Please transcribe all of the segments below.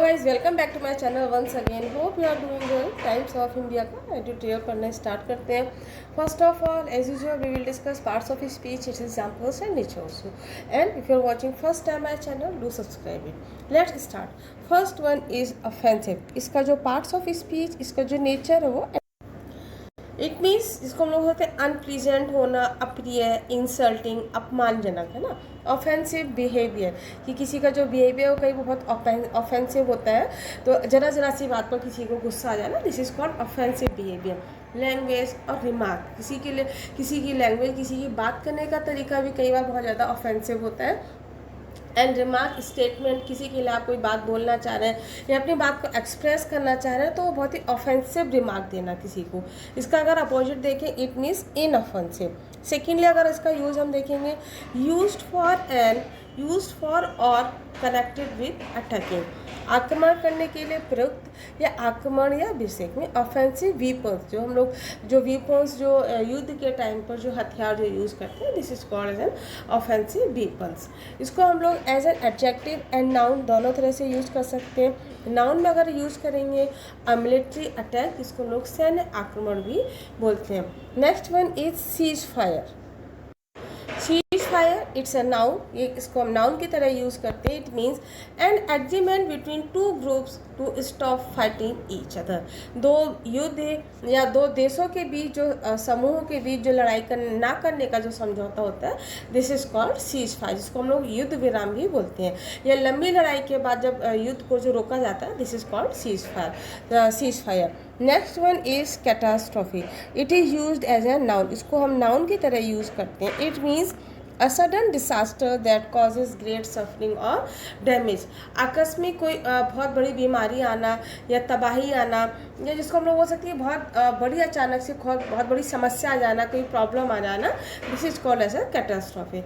Guys welcome back to my channel once again. Hope you are doing well. Times of India का editorial पढ़ना start करते हैं। First of all as usual we will discuss parts of speech, its examples and its also. And if you are watching first time my channel do subscribe it. Let's start. First one is offensive. इसका जो parts of speech, इसका जो nature है वो it means इसको हम लोग होते हैं अनप्लीजेंट होना, अप्रिय, इंसल्टिंग, अपमानजनक, है ना। ऑफेंसिव बिहेवियर कि किसी का जो बिहेवियर हो कहीं बहुत ऑफेंसिव होता है, तो जरा जरा सी बात पर किसी को गुस्सा आ जाए ना, this is called offensive behaviour. Language और रिमार्क, किसी के लिए किसी की लैंग्वेज, किसी की बात करने का तरीका भी कई बार बहुत ज़्यादा ऑफेंसिव होता है। एंड रिमार्क स्टेटमेंट, किसी के लिए आप कोई बात बोलना चाह रहे हैं या अपनी बात को एक्सप्रेस करना चाह रहे हैं तो वो बहुत ही ऑफेंसिव रिमार्क देना किसी को। इसका अगर अपोजिट देखें इट मीन्स इनऑफेंसिव। सेकेंडली अगर इसका यूज़ हम देखेंगे, यूज्ड फॉर और कनेक्टेड विद अटैकिंग, आक्रमण करने के लिए प्रयुक्त या आक्रमण या अभिषेक में। ऑफेंसिव वीपन्स, जो हम लोग जो वीपन्स जो युद्ध के टाइम पर जो हथियार जो यूज़ करते हैं, this is called as an offensive weapons. इसको हम लोग as an adjective and noun दोनों तरह से यूज़ कर सकते हैं। नाउन में अगर यूज़ करेंगे मिलिट्री अटैक, इसको लोग सैन्य आक्रमण भी बोलते हैं। Next one is cease fire. Cease fire it's a noun, ये इसको हम नाउन की तरह यूज़ करते हैं। It means an agreement between two groups to stop fighting each other. दो युद्ध या दो देशों के बीच जो समूहों के बीच जो लड़ाई ना करने का जो समझौता होता है, this is called cease fire, जिसको हम लोग युद्ध विराम भी बोलते हैं। या लंबी लड़ाई के बाद जब युद्ध को जो रोका जाता है, this is called cease fire. Next one is catastrophe. It is used as a noun, इसको हम नाउन की तरह यूज़ करते हैं। It means a sudden disaster that causes great suffering और डैमेज। आकस्मिक कोई बहुत बड़ी बीमारी आना या तबाही आना, या जिसको हम लोग बोल सकते हैं बहुत बड़ी अचानक से बहुत बड़ी समस्या आ जाना, कोई प्रॉब्लम आ जाना, this is called as a catastrophe.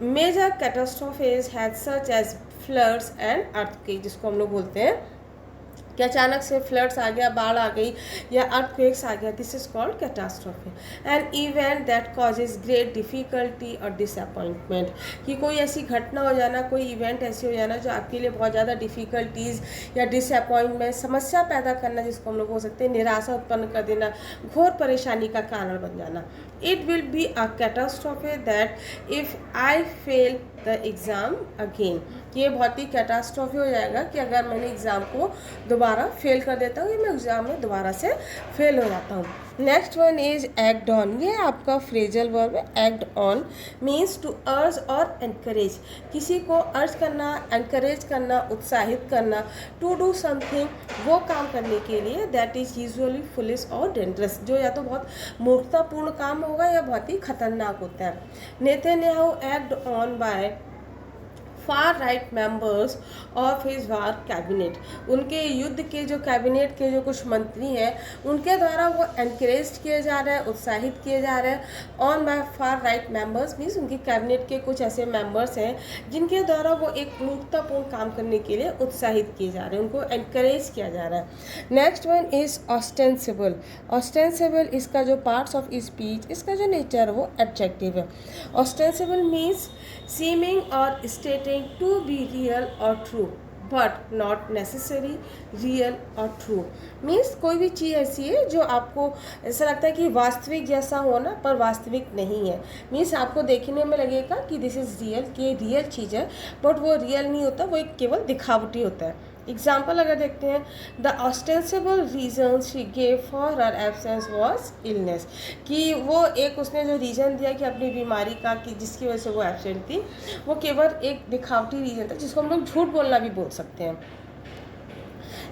Major catastrophes has such as floods and earthquake, जिसको हम लोग बोलते हैं कि अचानक से फ्लड्स आ गया, बाढ़ आ गई या अर्थक्वेक्स आ गया, this is called catastrophe. An event that causes great difficulty और डिसअपॉइंटमेंट, कि कोई ऐसी घटना हो जाना, कोई इवेंट ऐसी हो जाना जो आपके लिए बहुत ज़्यादा डिफ़िकल्टीज़ या डिसअपॉइंटमेंट, समस्या पैदा करना, जिसको हम लोग बोल सकते हैं निराशा उत्पन्न कर देना, घोर परेशानी का कारण बन जाना। It will be a catastrophe that if I fail the exam again, ये बहुत ही कैटास्ट्रॉफी हो जाएगा कि अगर मैंने एग्ज़ाम को दोबारा फेल कर देता हूँ या मैं एग्ज़ाम में दोबारा से फेल हो जाता हूँ। Next one is act on. ये आपका फ्रेजल वर्ब है। Act on means to urge और एनकरेज, किसी को अर्ज करना, एनकरेज करना, उत्साहित करना, टू डू समथिंग, वो काम करने के लिए दैट इज यूजुअली फुलिश और डेंजरस, जो या तो बहुत मूर्खतापूर्ण काम होगा या बहुत ही खतरनाक होता है। Netanyahu act on by far right members of his war cabinet, उनके युद्ध के जो कैबिनेट के जो कुछ मंत्री हैं उनके द्वारा वो एनकरेज किए जा रहे हैं, उत्साहित किए जा रहे हैं। On by far right members means उनके कैबिनेट के कुछ ऐसे मेंबर्स हैं जिनके द्वारा वो एक मूर्खतापूर्ण काम करने के लिए उत्साहित किए जा रहे हैं, उनको एनकरेज किया जा रहा है। Next one is ostensible. Ostensible इसका जो पार्ट्स ऑफ स्पीच, इसका जो नेचर है वो एडजेक्टिव है। ऑस्टेंसिबल मीन्स सीमिंग और स्टेटिंग to be real or true but not necessary real or true, means कोई भी चीज़ ऐसी है जो आपको ऐसा लगता है कि वास्तविक जैसा होना पर वास्तविक नहीं है। मीन्स आपको देखने में लगेगा कि दिस इज़ रियल, कि ये रियल चीज़ है, बट वो रियल नहीं होता, वो एक केवल दिखावटी होता है। एग्जाम्पल अगर देखते हैं, the ostensible reason she gave for her absence was illness, कि वो एक उसने जो रीज़न दिया कि अपनी बीमारी का, कि जिसकी वजह से वो एब्सेंट थी, वो केवल एक दिखावटी रीज़न था, जिसको हम लोग झूठ बोलना भी बोल सकते हैं।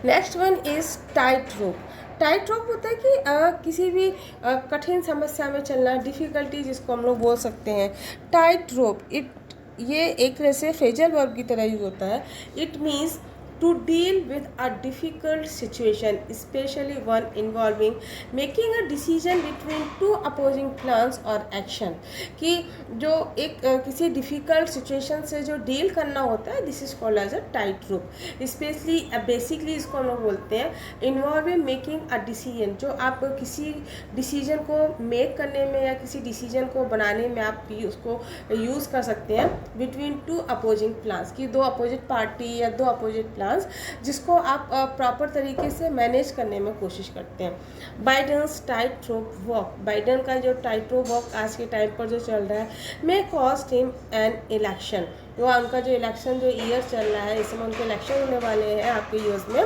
Next one is tight rope. Tight रोप होता है कि किसी भी कठिन समस्या में चलना, डिफ़िकल्टी जिसको हम लोग बोल सकते हैं। टाइट रोप ये एक तरह से फ्रेजल वर्ब की तरह यूज होता है। It means to deal with a difficult situation, especially one involving making a decision between two opposing plans or action, कि जो एक किसी difficult situation से जो deal करना होता है, this is called as a tight rope. Especially basically इसको हम लोग बोलते हैं involving making a decision, जो आप किसी decision को make करने में या किसी decision को बनाने में आप उसको यूज़ कर सकते हैं between two opposing plans, कि दो opposite party या दो opposite plan चांस जिसको आप प्रॉपर तरीके से मैनेज करने में कोशिश करते हैं। Biden's tight rope walk, Biden का जो टाइट रोप वॉक आज के टाइम पर जो चल रहा है may cost him an election, वो उनका जो इलेक्शन जो ईयर चल रहा है इस समय उनके इलेक्शन होने वाले हैं आपके यूएस में,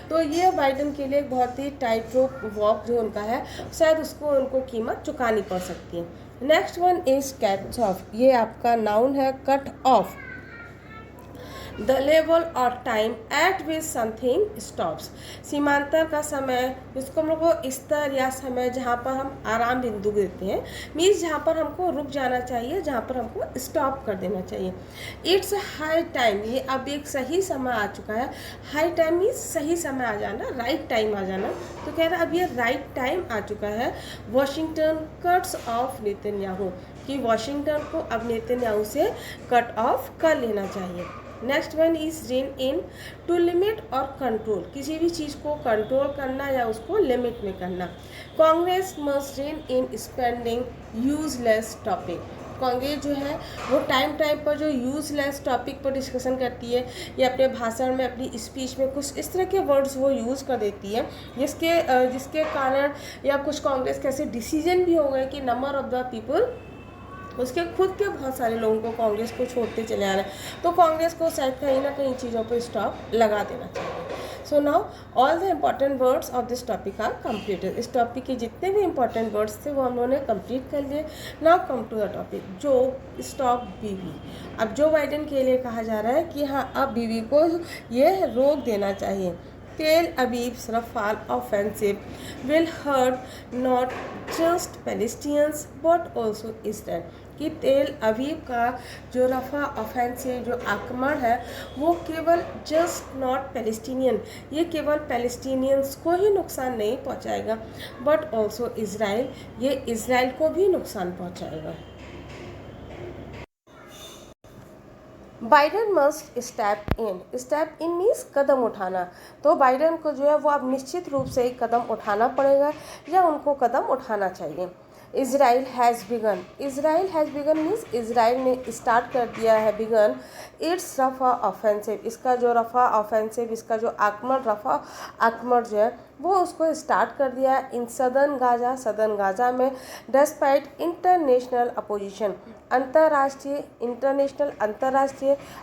तो ये बाइडेन के लिए एक बहुत ही टाइट रोप वॉक जो उनका है शायद उसको उनको कीमत चुकानी पड़ सकती है। Next one is cut off, ये आपका नाउन है कट ऑफ, द लेवल और time at which something stops, सीमांतर का समय जिसको हम लोग को स्तर या समय जहाँ पर हम आराम बिंदु देते हैं, मीन्स जहाँ पर हमको रुक जाना चाहिए, जहाँ पर हमको स्टॉप कर देना चाहिए। इट्स हाई टाइम, ये अब एक सही समय आ चुका है, हाई टाइम मीन्स सही समय आ जाना, राइट टाइम आ जाना, तो कह रहा है अब ये राइट टाइम आ चुका है। वॉशिंगटन कट्स ऑफ नेतन्याहू, कि वॉशिंगटन को अब नेतन्याहू से कट ऑफ कर लेना चाहिए। Next one is rein in, to limit और कंट्रोल, किसी भी चीज़ को कंट्रोल करना या उसको लिमिट में करना। कांग्रेस मस्ट रेन इन स्पेंडिंग यूजलेस टॉपिक, कांग्रेस जो है वो टाइम टाइम पर जो यूजलेस टॉपिक पर डिस्कशन करती है या अपने भाषण में अपनी स्पीच में कुछ इस तरह के वर्ड्स वो यूज़ कर देती है जिसके कारण या कुछ कांग्रेस के ऐसे डिसीजन भी हो गए कि नंबर ऑफ द पीपल उसके खुद के बहुत सारे लोगों को कांग्रेस को छोड़ते चले आ रहे हैं, तो कांग्रेस को शायद कहीं ना कहीं चीज़ों पर स्टॉप लगा देना चाहिए। So now all the important words of this topic are completed, इस टॉपिक के जितने भी इंपॉर्टेंट वर्ड्स थे वो हम लोगों ने कंप्लीट कर लिए। Now come to the topic जो स्टॉप बीवी, अब जो बाइडेन के लिए कहा जा रहा है कि हाँ अब बीवी को ये रोक देना चाहिए। Tel Aviv's Rafale offensive will hurt not just Palestinians but also Israel, कि तेल अवीव का जो रफ़ा ऑफेंसिव जो आक्रमण है वो केवल जस्ट नॉट पैलेस्टीनियन, ये केवल पैलेस्टीनियंस को ही नुकसान नहीं पहुंचाएगा बट ऑल्सो इज़राइल, ये इज़राइल को भी नुकसान पहुंचाएगा। Biden must step in means कदम उठाना, तो बाइडेन को जो है वो अब निश्चित रूप से एक कदम उठाना पड़ेगा या उनको कदम उठाना चाहिए। Israel has begun means Israel ने स्टार्ट कर दिया है, बिगन इट्स रफ़ा ऑफेंसिव, इसका जो रफ़ा ऑफेंसिव इसका जो रफ़ा आक्रमण जो है वो उसको स्टार्ट कर दिया है इन सदर्न गाजा में डिस्पाइट इंटरनेशनल अपोजिशन, अंतर्राष्ट्रीय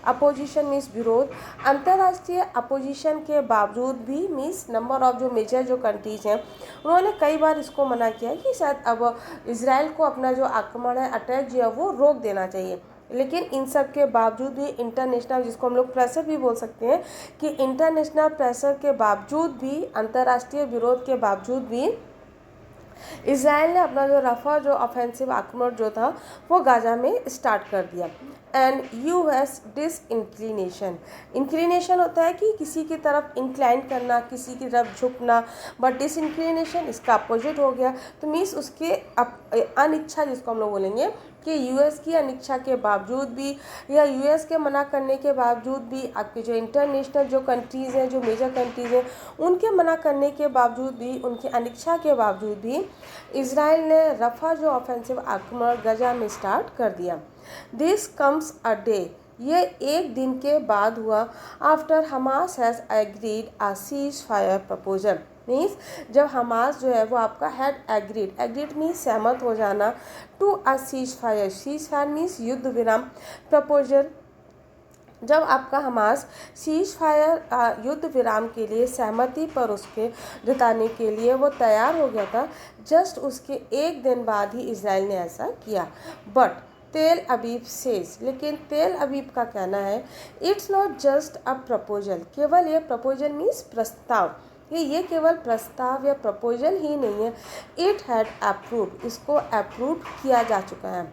अपोजिशन मीन्स विरोध, अंतर्राष्ट्रीय अपोजिशन के बावजूद भी मीन्स नंबर ऑफ जो मेजर जो कंट्रीज हैं उन्होंने कई बार इसको मना किया है कि शायद अब इज़राइल को अपना जो आक्रमण है अटैक जो है वो रोक देना चाहिए, लेकिन इन सब के बावजूद भी इंटरनेशनल जिसको हम लोग प्रेशर भी बोल सकते हैं कि इंटरनेशनल प्रेशर के बावजूद भी, अंतर्राष्ट्रीय विरोध के बावजूद भी इज़राइल ने अपना जो रफ़ा जो ऑफेंसिव आक्रमण जो था वो गाजा में स्टार्ट कर दिया। एंड यूएस इंक्लिनेशन होता है कि किसी की तरफ इंक्लाइन करना, किसी की तरफ झुकना, बट डिसइंक्लिनेशन इसका अपोजिट हो गया, तो मीन्स उसके अनिच्छा जिसको हम लोग बोलेंगे कि यूएस की अनिच्छा के बावजूद भी या यूएस के मना करने के बावजूद भी आपके जो इंटरनेशनल जो कंट्रीज़ हैं, जो मेजर कंट्रीज़ हैं, उनके मना करने के बावजूद भी, उनकी अनिच्छा के बावजूद भी इज़राइल ने रफ़ा जो ऑफेंसिव आक्रमण गजा में स्टार्ट कर दिया। दिस कम्स अ डे, ये एक दिन के बाद हुआ after Hamas has agreed a cease fire proposal, means जब हमास जो है वो आपका हैड एग्रीड मीन्स सहमत हो जाना to a cease fire means युद्ध विराम प्रपोजल, जब आपका हमास सीज फायर युद्ध विराम के लिए सहमति पर उसके जताने के लिए वो तैयार हो गया था, जस्ट उसके एक दिन बाद ही इज़राइल ने ऐसा किया। बट तेल अवीव सेज, लेकिन तेल अवीव का कहना है it's not just a proposal, केवल ये प्रपोजल मीन्स प्रस्ताव, ये केवल प्रस्ताव या प्रपोजल ही नहीं है, इट हैड अप्रूव्ड, इसको अप्रूव किया जा चुका है।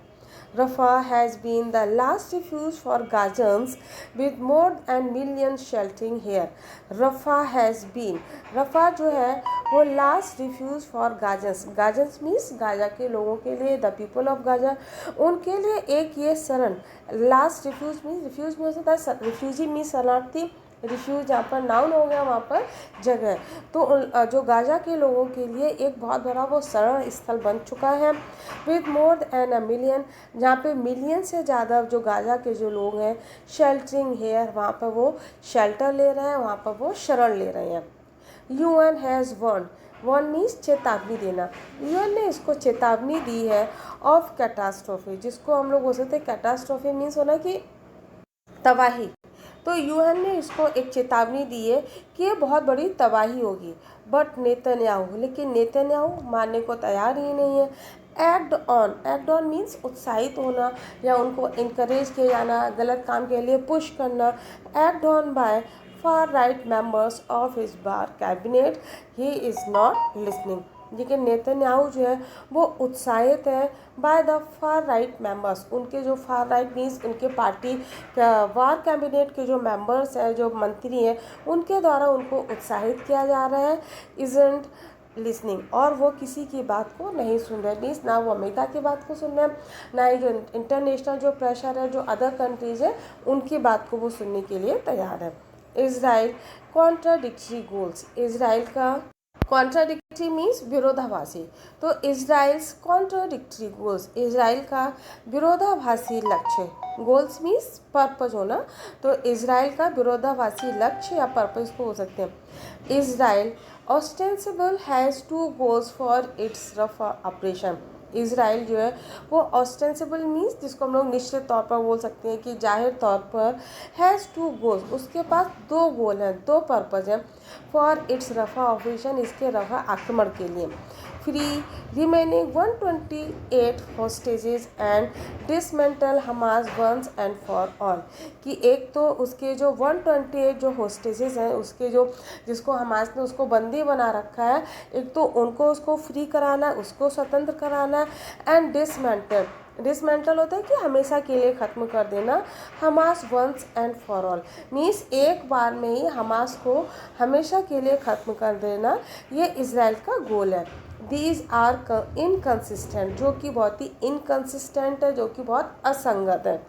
Rafah has been the last refuge for Gazans with more and million sheltering here, Rafah has been, Rafah जो है वो last refuge for Gazans means Gaza के लोगों के लिए, द पीपल ऑफ गाजा, उनके लिए एक ये शरण, last refuge means refugee means शरणार्थी, रिफ्यूज जहाँ पर नाउन हो गया वहाँ पर जगह। तो जो गाजा के लोगों के लिए एक बहुत बड़ा वो शरण स्थल बन चुका है। With more than a million, जहाँ पे मिलियन से ज़्यादा जो गाजा के जो लोग हैं शेल्टरिंग हेयर, वहाँ पर वो शेल्टर ले रहे हैं, वहाँ पर वो शरण ले रहे हैं। यूएन हैज़ वन मीन्स चेतावनी देना। यूएन ने इसको चेतावनी दी है ऑफ कैटास्ट्रोफी, जिसको हम लोग बोल सकते हैं कैटास्ट्रोफी मीन्स होना कि तबाही। तो यूएन ने इसको एक चेतावनी दी है कि ये बहुत बड़ी तबाही होगी। बट नेतन्याहू, लेकिन नेतन्याहू मानने को तैयार ही नहीं है। एक्ट ऑन मीन्स उत्साहित होना या उनको इनकरेज किया जाना, गलत काम के लिए पुश करना। Act on by far right members of his bar cabinet, he is not listening। लेकिन नेतन्याहू जो है वो उत्साहित है by the far right members, उनके जो फार राइट मीन्स उनके पार्टी वार कैबिनेट के जो मेंबर्स हैं, जो मंत्री हैं, उनके द्वारा उनको उत्साहित किया जा रहा है। इजंट लिसनिंग, और वो किसी की बात को नहीं सुन रहे। मीन्स ना वो अमेरिका की बात को सुन रहे हैं, ना ही जो इंटरनेशनल जो प्रेशर है, जो अदर कंट्रीज़ है, उनकी बात को वो सुनने के लिए तैयार है। इज़राइल कॉन्ट्राडिक्टरी गोल्स, इज़राइल का कॉन्ट्राडिक्टरी मीन्स विरोधाभासी। तो इज़राइल्स कॉन्ट्राडिक्टरी गोल्स, इज़राइल का विरोधाभासी लक्ष्य। गोल्स मीन्स पर्पज होना, तो इज़राइल का विरोधाभासी लक्ष्य या पर्पज को हो सकते हैं। Israel ostensible has 2 goals for its rough operation. Israel जो है वो ऑस्टेंसिबल मीन्स जिसको हम लोग निश्चित तौर पर बोल सकते हैं कि जाहिर तौर पर, हैज़ 2 गोल्स, उसके पास 2 गोल हैं, 2 पर्पज़ हैं। फॉर इट्स रफा ऑपरेशन, इसके रफा आक्रमण के लिए। Free remaining 128 hostages and dismantle Hamas once and for all, कि एक तो उसके जो 128 जो होस्टेजेस हैं, उसके जो जिसको हमास ने उसको बंदी बना रखा है, एक तो उनको उसको फ्री कराना है, उसको स्वतंत्र कराना है। एंड डिसमेंटल होता है कि हमेशा के लिए ख़त्म कर देना। Hamas once and for all means एक बार में ही हमास को हमेशा के लिए ख़त्म कर देना, ये इज़राइल का गोल है। दीज आर इनकन्सिस्टेंट, जो कि बहुत ही इनकन्सिस्टेंट है, जो कि बहुत असंगत है।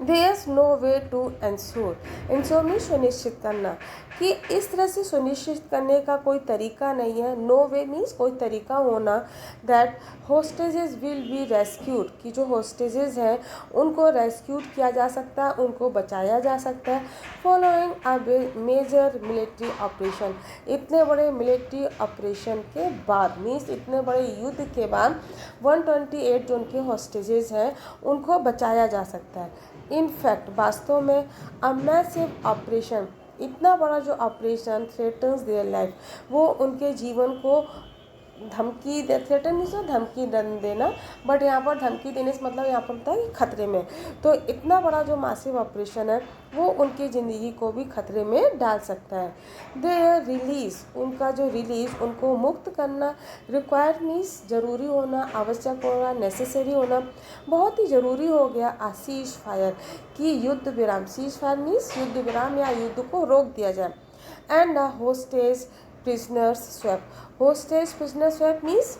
There is no way to ensure में सुनिश्चित करना, कि इस तरह से सुनिश्चित करने का कोई तरीका नहीं है। नो वे मीन्स कोई तरीका होना, that hostages will be rescued, कि जो होस्टेजेस हैं उनको रेस्क्यूड किया जा सकता है, उनको बचाया जा सकता है। Following a major military operation, इतने बड़े मिलिट्री ऑपरेशन के बाद मीन्स इतने बड़े युद्ध के बाद 128 जो उनके होस्टेजेस हैं उनको बचाया जा सकता है। इनफैक्ट वास्तव में अ मैसिव ऑपरेशन, इतना बड़ा जो ऑपरेशन थ्रेटन्स देयर लाइफ, वो उनके जीवन को धमकी दे, थ्रेटन मीन्स धमकी देना, बट यहाँ पर धमकी देने से मतलब यहाँ पर होता है कि खतरे में। तो इतना बड़ा जो मासिव ऑपरेशन है वो उनकी ज़िंदगी को भी खतरे में डाल सकता है। देयर रिलीज़, उनका जो रिलीज़, उनको मुक्त करना। रिक्वायर्ड मीन्स ज़रूरी होना, आवश्यक होना, नेसेसरी होना, बहुत ही ज़रूरी हो गया। सीज फायर, कि युद्ध विराम, सीज फायर मीन्स युद्ध विराम या युद्ध को रोक दिया जाए। And hostage prisoners swap, hostage prisoner swap means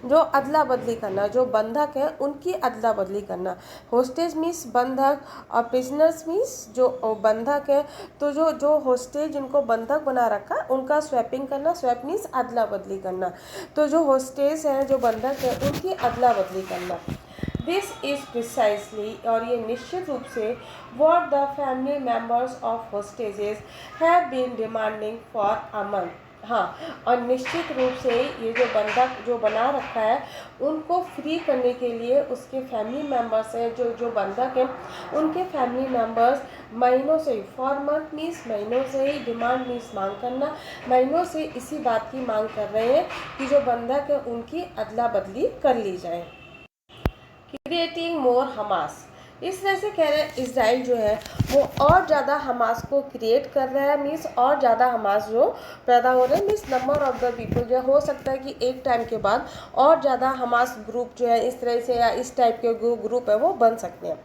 जो अदला बदली करना, जो बंधक है उनकी अदला बदली करना। होस्टेज मीन्स बंधक और प्रिजनर्स मीन्स जो बंधक है, तो जो होस्टेज जिनको बंधक बना रखा उनका स्वैपिंग करना। स्वैप मीन्स अदला बदली करना, तो जो होस्टेज हैं जो बंधक है उनकी अदला बदली करना। दिस इज़ प्रिसाइसली, और ये निश्चित रूप से, what the family members of hostages have been demanding for a month। हाँ, और निश्चित रूप से ये जो बंधक जो बना रखा है उनको फ्री करने के लिए उसके फैमिली मेम्बर्स हैं, जो बंधक हैं उनके फैमिली मेम्बर्स महीनों से, फॉर मंथ मीन्स महीनों से ही, डिमांड मीन्स मांग करना, महीनों से इसी बात की मांग कर रहे हैं कि जो बंधक है उनकी अदला बदली कर ली जाए। क्रिएटिंग मोर हमास, इस तरह से कह रहे हैं इज़राइल जो है वो और ज़्यादा हमास को क्रिएट कर रहा है। मीन्स और ज़्यादा हमास जो पैदा हो रहे हैं, means number of the people जो हो सकता है कि एक टाइम के बाद और ज़्यादा हमास ग्रुप जो है इस तरह से या इस टाइप के ग्रुप है वो बन सकते हैं।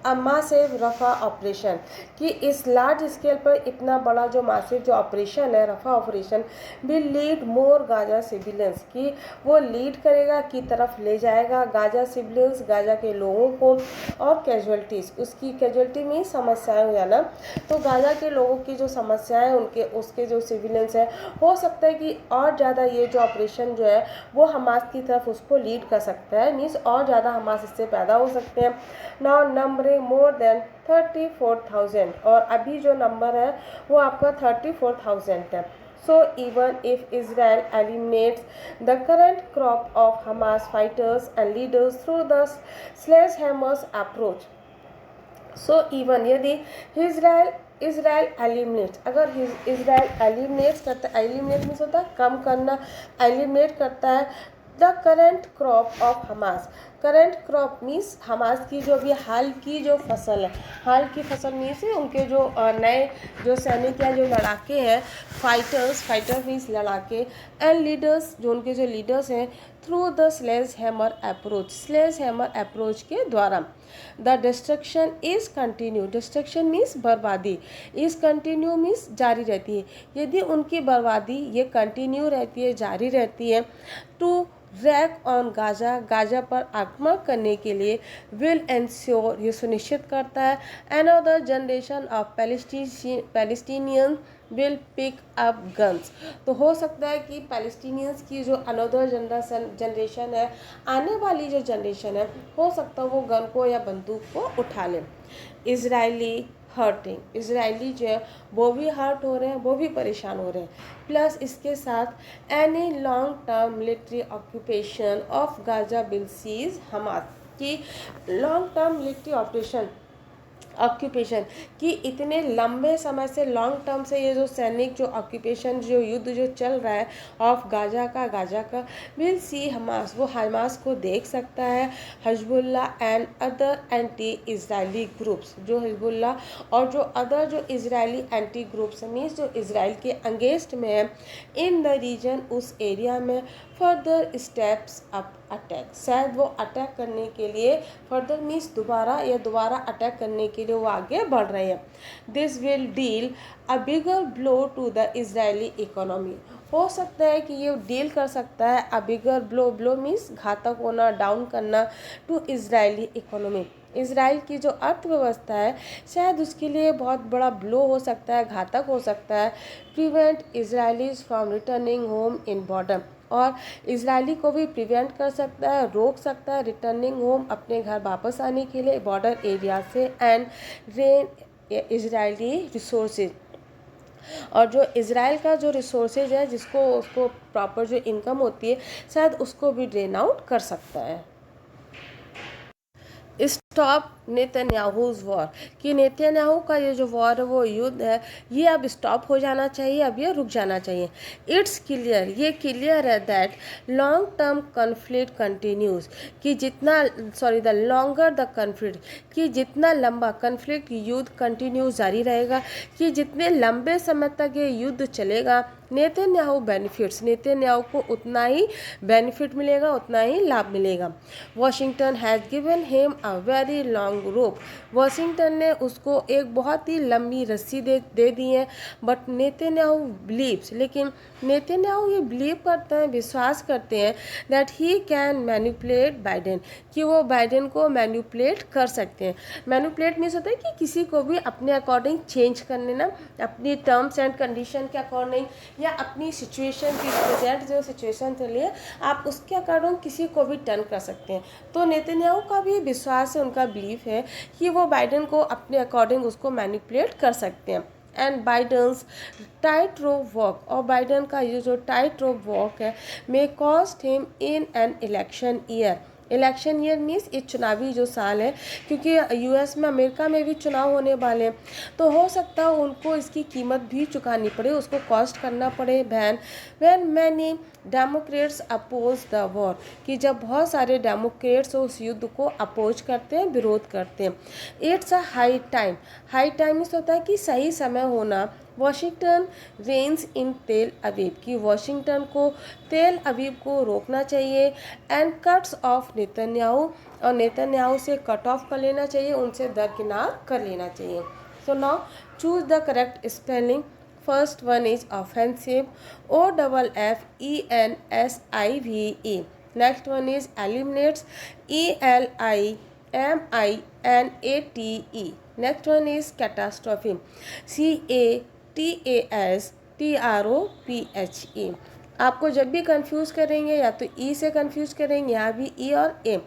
अ मासिव रफ़ा ऑपरेशन, कि इस लार्ज स्केल पर इतना बड़ा जो मासिव जो ऑपरेशन है, Rafah operation, will lead more Gaza civilians, कि वो लीड करेगा, की तरफ ले जाएगा गाजा सिविलियंस, गाजा के लोगों को, और कैजुअलिटीज़, उसकी कैजुअलिटी में समस्याएं हो जाना, तो गाजा के लोगों की जो समस्याएं, उनके उसके जो सिविलियंस हैं, हो सकता है कि और ज़्यादा ये जो ऑपरेशन जो है वो हमास की तरफ उसको लीड कर सकता है, मीन्स और ज़्यादा हमास इससे पैदा हो सकते हैं। नाउ नंबर मोर देन 34,000, और अभी जो नंबर है वो आपका 34,000 है। So even if Israel eliminates the current crop of Hamas fighters and leaders through the sledgehammer's approach, so even यदि इसराइल एलिमिनेट, अगर इसराइल एलिमिनेट करता है, एलिमिनेट मीन्स होता है कम करना, एलिमिनेट करता है the current crop of Hamas, current crop means Hamas की जो भी हाल की जो फसल है, हाल की फसल मीन्स उनके जो नए जो सैनिक या जो लड़ाके हैं, फाइटर मीन्स लड़ाके, एंड लीडर्स, जो उनके जो लीडर्स हैं, through the sledge hammer approach के द्वारा। The destruction is continue, destruction means बर्बादी, इज कंटिन्यू मीन्स जारी रहती है, यदि उनकी बर्बादी ये कंटिन्यू रहती है, जारी रहती है, to wreak on Gaza, Gaza पर आक्रमण करने के लिए, विल एंश्योर, ये सुनिश्चित करता है, another generation of Palestinian will pick up guns, तो हो सकता है कि पैलेस्टीनियंस की जो अनदर जनरेशन है, आने वाली जो जनरेशन है, हो सकता है वो गन को या बंदूक को उठा ले। इजरायली हर्टिंग, इजरायली जो है वो भी हर्ट हो रहे हैं, वो भी परेशान हो रहे हैं, प्लस इसके साथ any long term military occupation of Gaza will cease Hamas, की लॉन्ग टर्म मिलिट्री ऑक्यूपेशन, कि इतने लंबे समय से, लॉन्ग टर्म से ये जो सैनिक जो ऑक्यूपेशन जो युद्ध जो चल रहा है ऑफ गाजा का विल सी हमास, वो हमास को देख सकता है, Hezbollah and other anti Israeli groups, जो हिजबुल्ला और जो अदर जो इजरायली एंटी ग्रुप्स मीन्स जो इसराइल के अगेंस्ट में है, इन द रीजन, उस एरिया में, फर्दर स्टेप्स अप अटैक, शायद वो अटैक करने के लिए, फर्दर मीन्स दोबारा अटैक करने के लिए वो आगे बढ़ रहे हैं। This will deal a bigger blow to the Israeli economy, हो सकता है कि ये डील कर सकता है अ बिगर ब्लो मीन्स घातक होना, डाउन करना, टू इजरायली इकोनॉमी, इसराइल की जो अर्थव्यवस्था है, शायद उसके लिए बहुत बड़ा ब्लो हो सकता है, घातक हो सकता है। Prevent Israelis from returning home in border, और इजरायली को भी प्रिवेंट कर सकता है, रोक सकता है रिटर्निंग होम, अपने घर वापस आने के लिए बॉर्डर एरिया से, एंड रेन इजरायली रिसोर्सेज, और जो इसराइल का जो रिसोर्सेज है, जिसको उसको प्रॉपर जो इनकम होती है, शायद उसको भी ड्रेन आउट कर सकता है। स्टॉप नेतन्याहूज़ वॉर, कि नेतन्याहू का ये जो वॉर है, वो युद्ध है, ये अब स्टॉप हो जाना चाहिए, अब ये रुक जाना चाहिए। इट्स क्लियर, ये क्लियर है that long term conflict continues, कि जितना द लॉन्गर द कन्फ्लिक्ट, कि जितना लंबा कन्फ्लिक्ट युद्ध कंटिन्यूज जारी रहेगा, कि जितने लंबे समय तक ये युद्ध चलेगा, नेतन्याहू बेनिफिट्स, नेतन्याहू को उतना ही बेनिफिट मिलेगा, उतना ही लाभ मिलेगा। Washington has given him a very long rope, Washington ने उसको एक बहुत ही लंबी रस्सी दे दी है, बट नेतन्याहू बिलीव्स, लेकिन नेतन्याहू ये बिलीव करते हैं, विश्वास करते हैं that he can manipulate Biden, कि वो बाइडेन को मैनिपुलेट कर सकते हैं। मैनिपुलेट मीन्स होता है कि किसी को भी अपने अकॉर्डिंग चेंज करने ना, अपनी टर्म्स एंड कंडीशन के अकॉर्डिंग, या अपनी सिचुएशन की प्रेजेंट जो सिचुएशन चल रही है, आप उसके अकॉर्डिंग किसी को भी टर्न कर सकते हैं। तो नेतन्याहू का भी विश्वास है, उनका बिलीफ है कि वो बाइडेन को अपने अकॉर्डिंग उसको मैनिपुलेट कर सकते हैं। And Biden's tight rope walk, और बाइडेन का ये जो टाइट रोप वॉक है, may cost him in an election year, election year means ये चुनावी जो साल है, क्योंकि यूएस में, अमेरिका में भी चुनाव होने वाले हैं, तो हो सकता है उनको इसकी कीमत भी चुकानी पड़े, उसको कॉस्ट करना पड़े। When many Democrats oppose the war, कि जब बहुत सारे डेमोक्रेट्स उस युद्ध को अपोज करते हैं, विरोध करते हैं। It's a high time, high time इस होता है कि सही समय होना, वाशिंगटन रेंज इन तेल अवीव, कि वाशिंगटन को तेल अवीव को रोकना चाहिए। एंड कट्स ऑफ नेतन्याहू, और नेतन्याहू से कट ऑफ कर लेना चाहिए, उनसे दरकिनार कर लेना चाहिए। So now choose the correct spelling. First one is offensive, OFFENSIVE। Next one is eliminates, ELIMINATE। Next one is catastrophe, CATASTROPHE। आपको जब भी कंफ्यूज करेंगे या तो ई से कंफ्यूज करेंगे, या भी ई और ए।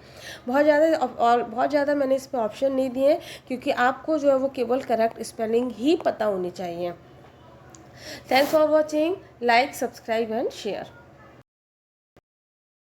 बहुत ज़्यादा मैंने इस पर ऑप्शन नहीं दिए, क्योंकि आपको जो है वो केवल करेक्ट स्पेलिंग ही पता होनी चाहिए। Thanks for watching, like, subscribe and share.